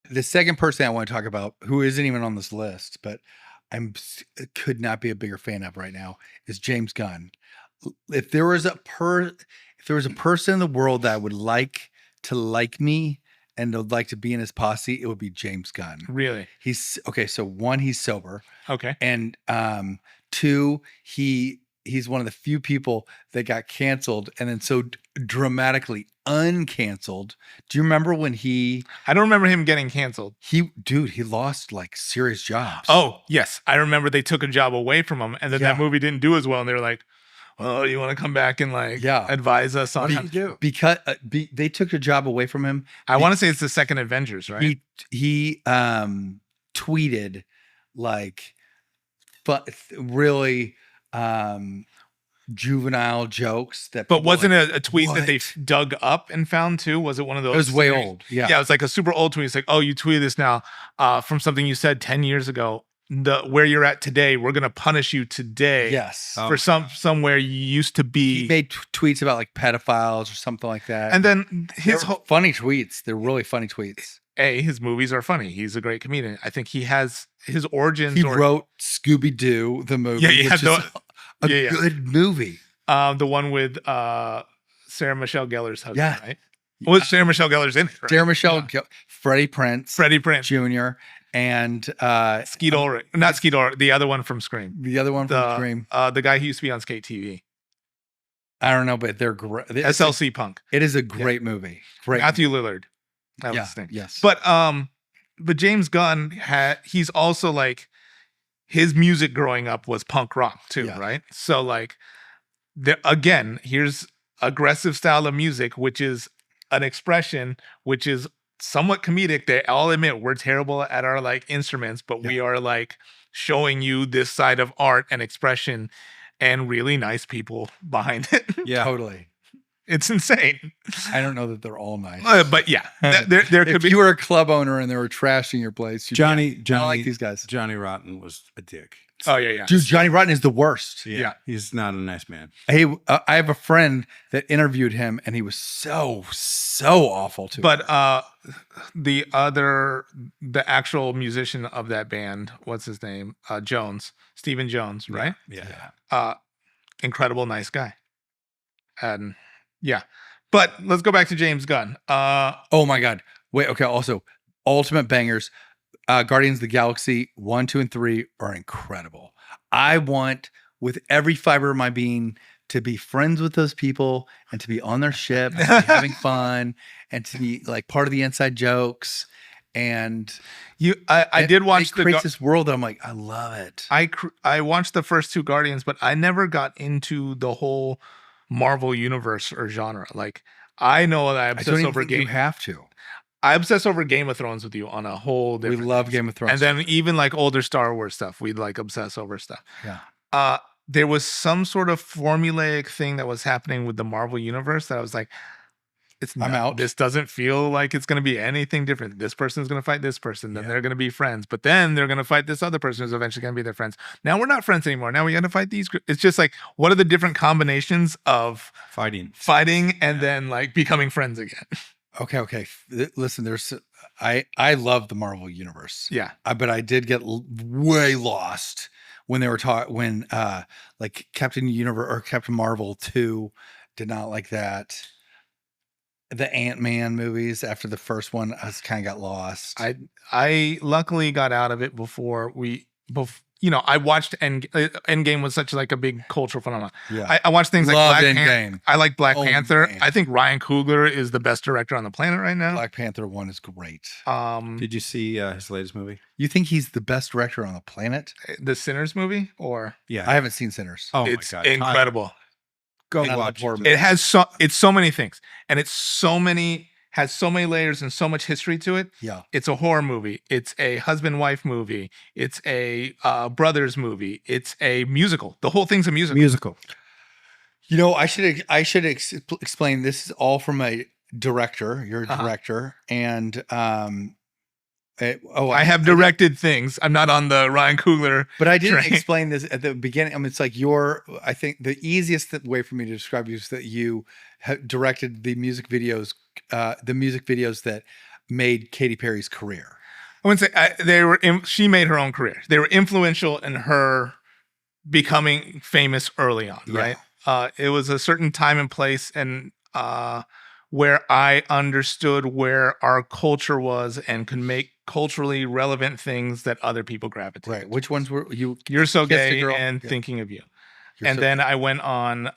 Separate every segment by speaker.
Speaker 1: the second person I want to talk about, who isn't even on this list, but could not be a bigger fan of right now, is James Gunn. If there was a person in the world that would like to like me and would like to be in his posse, it would be James Gunn.
Speaker 2: Really?
Speaker 1: He's okay. So one, he's sober.
Speaker 2: Okay.
Speaker 1: And two, he's one of the few people that got canceled and then so dramatically uncanceled. Do you remember when
Speaker 2: I don't remember him getting canceled.
Speaker 1: He lost like serious jobs.
Speaker 2: Oh, yes. I remember they took a job away from him and then that movie didn't do as well. And they were like, well, you want to come back and advise us on
Speaker 3: what did he do?
Speaker 1: Because they took a job away from him.
Speaker 2: I want to say it's the second Avengers, right?
Speaker 1: He tweeted like really juvenile jokes
Speaker 2: but wasn't a tweet that they dug up and found too? Was it one of those?
Speaker 1: It was way old. Yeah,
Speaker 2: it was like a super old tweet. It's like, oh, you tweeted this now from something you said 10 years ago. Where you're at today, we're gonna punish you today.
Speaker 1: Yes,
Speaker 2: for somewhere you used to be.
Speaker 1: He made tweets about like pedophiles or something like that.
Speaker 2: And then his
Speaker 1: funny tweets. They're really funny tweets.
Speaker 2: His movies are funny. He's a great comedian. I think he has his origins.
Speaker 1: He wrote Scooby-Doo, the movie.
Speaker 2: Yeah,
Speaker 1: which is a good movie.
Speaker 2: The one with Sarah Michelle Gellar's husband, right? Well, Sarah Michelle Gellar's in it, right?
Speaker 1: Sarah Michelle, Freddie Prinze Jr. and
Speaker 2: Skeet Ulrich, not Skeet Ulrich, the other one from Scream.
Speaker 1: Scream.
Speaker 2: The guy who used to be on Skate TV.
Speaker 1: I don't know, but they're great.
Speaker 2: SLC Punk.
Speaker 1: It is a great movie. Great.
Speaker 2: Matthew Lillard. That was his name.
Speaker 1: Yes.
Speaker 2: But James Gunn he's also like, his music growing up was punk rock too, right? So like, again, here's aggressive style of music, which is an expression, which is somewhat comedic. They all admit we're terrible at our like instruments, but we are like showing you this side of art and expression and really nice people behind it.
Speaker 1: Yeah, totally.
Speaker 2: It's insane.
Speaker 1: I don't know that they're all nice,
Speaker 2: but yeah, there could be.
Speaker 1: If you were a club owner and they were trashing your place,
Speaker 3: Johnny,
Speaker 1: I like these guys.
Speaker 3: Johnny Rotten was a dick.
Speaker 2: Oh yeah.
Speaker 1: Dude, Johnny Rotten is the worst.
Speaker 3: Yeah. He's not a nice man.
Speaker 1: Hey, I have a friend that interviewed him, and he was so awful too.
Speaker 2: But the actual musician of that band, what's his name? Stephen Jones, right?
Speaker 3: Yeah.
Speaker 2: Incredible, nice guy. And yeah, but let's go back to James Gunn.
Speaker 1: Oh my God! Wait, okay. Also, ultimate bangers. Guardians of the Galaxy 1, 2, and 3 are incredible. I want, with every fiber of my being, to be friends with those people and to be on their ship, and to be having fun, and to be like part of the inside jokes. And
Speaker 2: I did watch
Speaker 1: this world that I'm like, I love it.
Speaker 2: I watched the first two Guardians, but I never got into the whole Marvel universe or genre. Like, I know that I obsess over game.
Speaker 1: You have to.
Speaker 2: I obsess over Game of Thrones with you on a whole different.
Speaker 1: We love Game of Thrones.
Speaker 2: And then even like older Star Wars stuff, we'd like obsess over stuff.
Speaker 1: Yeah.
Speaker 2: There was some sort of formulaic thing that was happening with the Marvel universe that I was like, I'm out. This doesn't feel like it's going to be anything different. This person's going to fight this person. Then they're going to be friends. But then they're going to fight this other person who's eventually going to be their friends. Now we're not friends anymore. Now we got to fight these. It's just like, what are the different combinations of fighting and then like becoming friends again?
Speaker 1: Okay. Listen, I love the Marvel universe.
Speaker 2: Yeah.
Speaker 1: But I did get way lost when they were when like Captain Universe or Captain Marvel 2 did not like that. The Ant-Man movies after the first one, I kind of got lost.
Speaker 2: I luckily got out of it before I watched Endgame was such like a big cultural phenomenon.
Speaker 1: Yeah.
Speaker 2: I watched things like
Speaker 1: Loved
Speaker 2: Black
Speaker 1: Endgame.
Speaker 2: I like Black Panther.
Speaker 1: Man.
Speaker 2: I think Ryan Coogler is the best director on the planet right now.
Speaker 1: Black Panther 1 is great.
Speaker 3: Did you see his latest movie?
Speaker 1: You think he's the best director on the planet?
Speaker 2: The Sinners movie? Or
Speaker 1: I haven't seen Sinners.
Speaker 3: Oh
Speaker 2: it's
Speaker 3: my God.
Speaker 2: incredible.
Speaker 3: Go watch it.
Speaker 2: It has so many things, and has so many layers and so much history to it.
Speaker 1: Yeah.
Speaker 2: It's a horror movie. It's a husband-wife movie. It's a brothers movie. It's a musical. The whole thing's a musical.
Speaker 1: You know, I should explain. This is all from a director. You're a director, and
Speaker 2: I have directed things. I'm not on the Ryan Coogler.
Speaker 1: But I didn't explain this at the beginning. I mean, it's like I think the easiest way for me to describe you is that you directed the music videos that made Katy Perry's career.
Speaker 2: I wouldn't say she made her own career. They were influential in her becoming famous early on, right? It was a certain time and place, and where I understood where our culture was and could make culturally relevant things that other people gravitated.
Speaker 1: Right. Which ones were you?
Speaker 2: You're So Gay and Thinking of You. Then I went on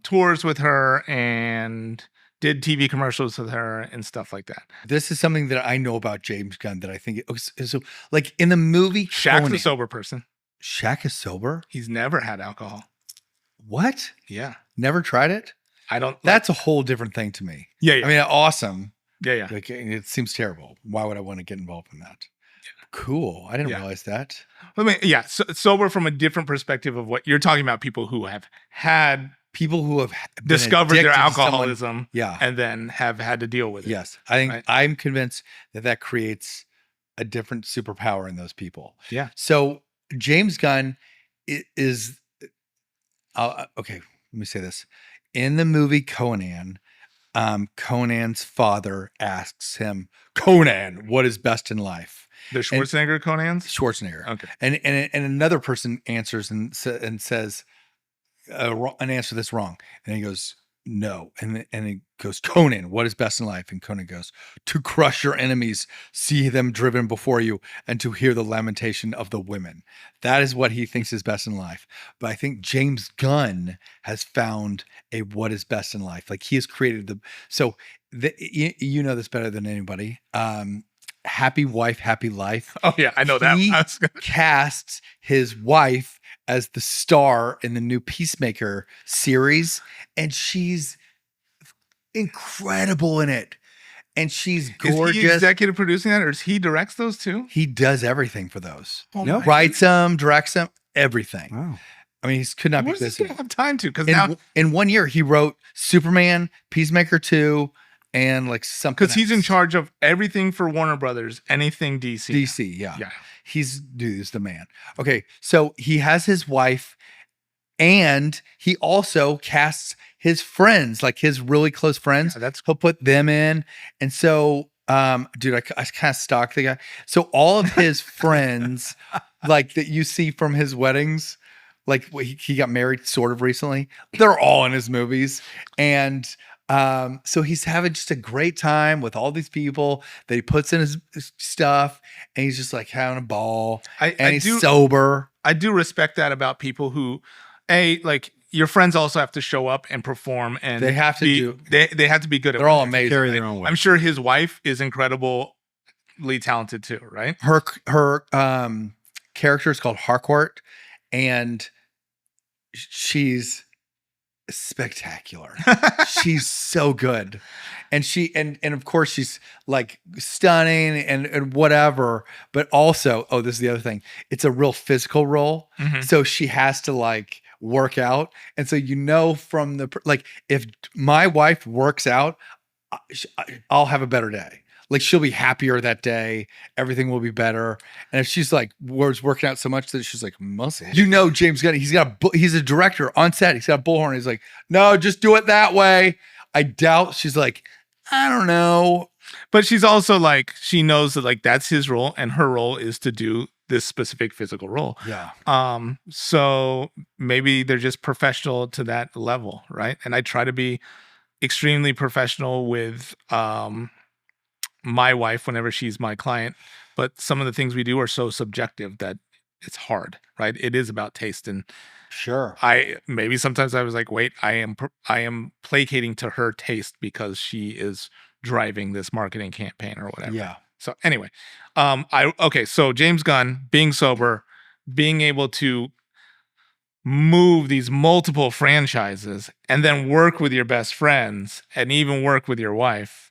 Speaker 2: tours with her and did TV commercials with her and stuff like that.
Speaker 1: This is something that I know about James Gunn that I think so. Like in the movie,
Speaker 2: Shaq's a sober person.
Speaker 1: Shaq is sober.
Speaker 2: He's never had alcohol.
Speaker 1: What?
Speaker 2: Yeah.
Speaker 1: Never tried it?
Speaker 2: I don't.
Speaker 1: That's a whole different thing to me.
Speaker 2: Yeah.
Speaker 1: I mean, awesome.
Speaker 2: Yeah.
Speaker 1: Like, it seems terrible. Why would I want to get involved in that? Cool. I didn't realize that.
Speaker 2: I mean, sober from a different perspective of what you're talking about. People who have discovered their alcoholism, and then have had to deal with it.
Speaker 1: Yes, I think I'm convinced that creates a different superpower in those people.
Speaker 2: Yeah.
Speaker 1: So James Gunn is okay. Let me say this: in the movie Conan, Conan's father asks him, "Conan, what is best in life?"
Speaker 2: The Schwarzenegger Conan's?
Speaker 1: Schwarzenegger.
Speaker 2: Okay.
Speaker 1: And another person answers and says, an answer that's wrong. And he goes, no. And he goes, Conan, what is best in life? And Conan goes, to crush your enemies, see them driven before you, and to hear the lamentation of the women. That is what he thinks is best in life. But I think James Gunn has found what is best in life. Like he has created you know this better than anybody. Happy Wife, Happy Life.
Speaker 2: Oh yeah, I know that.
Speaker 1: He casts his wife as the star in the new Peacemaker series, and she's incredible in it. And she's gorgeous.
Speaker 2: Is he executive producing that, or does he directs those too?
Speaker 1: He does everything for those.
Speaker 2: Oh,
Speaker 1: writes them, directs them, everything.
Speaker 3: Wow.
Speaker 1: I mean, he could not be busy.
Speaker 2: What does he have time to? Because
Speaker 1: in 1 year, he wrote Superman, Peacemaker 2, and like something.
Speaker 2: Because he's in charge of everything for Warner Brothers, anything DC.
Speaker 1: DC, yeah. He's the man. Okay, so he has his wife, and he also casts his friends, like his really close friends. He'll put them in, and so, dude, I kind of stalked the guy. So all of his friends, like that you see from his weddings, like he got married sort of recently. They're all in his movies, and so he's having just a great time with all these people that he puts in his stuff, and he's just like having a ball. He's sober.
Speaker 2: I do respect that about people who, like your friends also have to show up and perform, and
Speaker 1: they have to
Speaker 2: they have to be good.
Speaker 1: They're all amazing.
Speaker 3: Carry their own weight.
Speaker 2: I'm sure his wife is incredibly talented too, right?
Speaker 1: Her character is called Harcourt, and she's spectacular. She's so good, and and of course she's like stunning and whatever, but also, this is the other thing, it's a real physical role. So she has to like work out, and so from the like, if my wife works out, I'll have a better day. Like she'll be happier that day. Everything will be better. And if she's like working out so much that she's like muscle, James Gunn, he's a director on set. He's got a bullhorn. He's like, no, just do it that way. I doubt she's like, I don't know.
Speaker 2: But she's also like, she knows that like that's his role, and her role is to do this specific physical role.
Speaker 1: Yeah.
Speaker 2: So maybe they're just professional to that level, right? And I try to be extremely professional with my wife whenever she's my client, but some of the things we do are so subjective that it's hard, right? It is about taste, and
Speaker 1: sure,
Speaker 2: maybe sometimes I was like, wait, I am placating to her taste because she is driving this marketing campaign or whatever.
Speaker 1: Yeah.
Speaker 2: So anyway, so James Gunn, being sober, being able to move these multiple franchises and then work with your best friends and even work with your wife.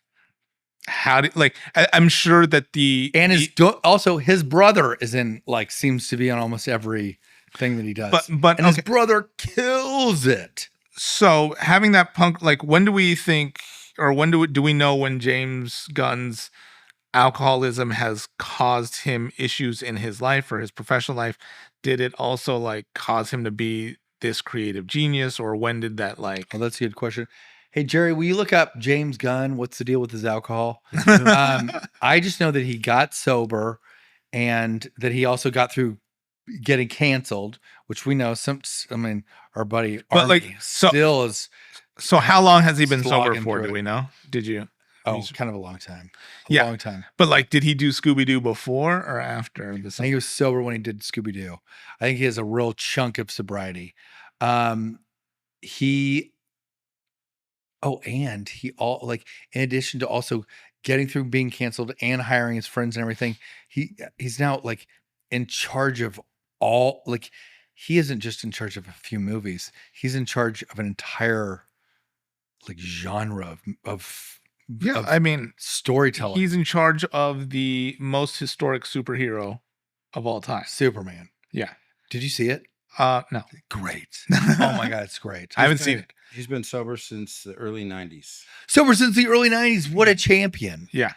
Speaker 2: I'm sure that
Speaker 1: also his brother is in, like, seems to be on almost every thing that he does,
Speaker 2: but
Speaker 1: his brother kills it.
Speaker 2: So having that punk, like, when do we think, or when do we know when James Gunn's alcoholism has caused him issues in his life or his professional life? Did it also like cause him to be this creative genius, or when did that like?
Speaker 1: Well, that's a good question. Hey, Jerry, will you look up James Gunn? What's the deal with his alcohol? I just know that he got sober and that he also got through getting canceled, which we know our buddy
Speaker 2: But
Speaker 1: Army
Speaker 2: like,
Speaker 1: still is.
Speaker 2: So how long has he been sober
Speaker 1: slogging
Speaker 2: for?
Speaker 1: through
Speaker 2: Do
Speaker 1: it.
Speaker 2: we know? Did you?
Speaker 1: Oh, kind of a long time.
Speaker 2: Yeah.
Speaker 1: Long time.
Speaker 2: But like, did he do Scooby Doo before or after this?
Speaker 1: I think he was sober when he did Scooby Doo. I think he has a real chunk of sobriety. And in addition to also getting through being canceled and hiring his friends and everything, he's now like in charge of all, like he isn't just in charge of a few movies. He's in charge of an entire like genre of storytelling.
Speaker 2: He's in charge of the most historic superhero of all time,
Speaker 1: Superman.
Speaker 2: Yeah.
Speaker 1: Did you see it?
Speaker 2: No.
Speaker 1: Great. Oh my God, it's great.
Speaker 2: I haven't seen it.
Speaker 3: He's been sober since the early 90s.
Speaker 1: Sober since the early 90s. What a champion.
Speaker 2: Yeah.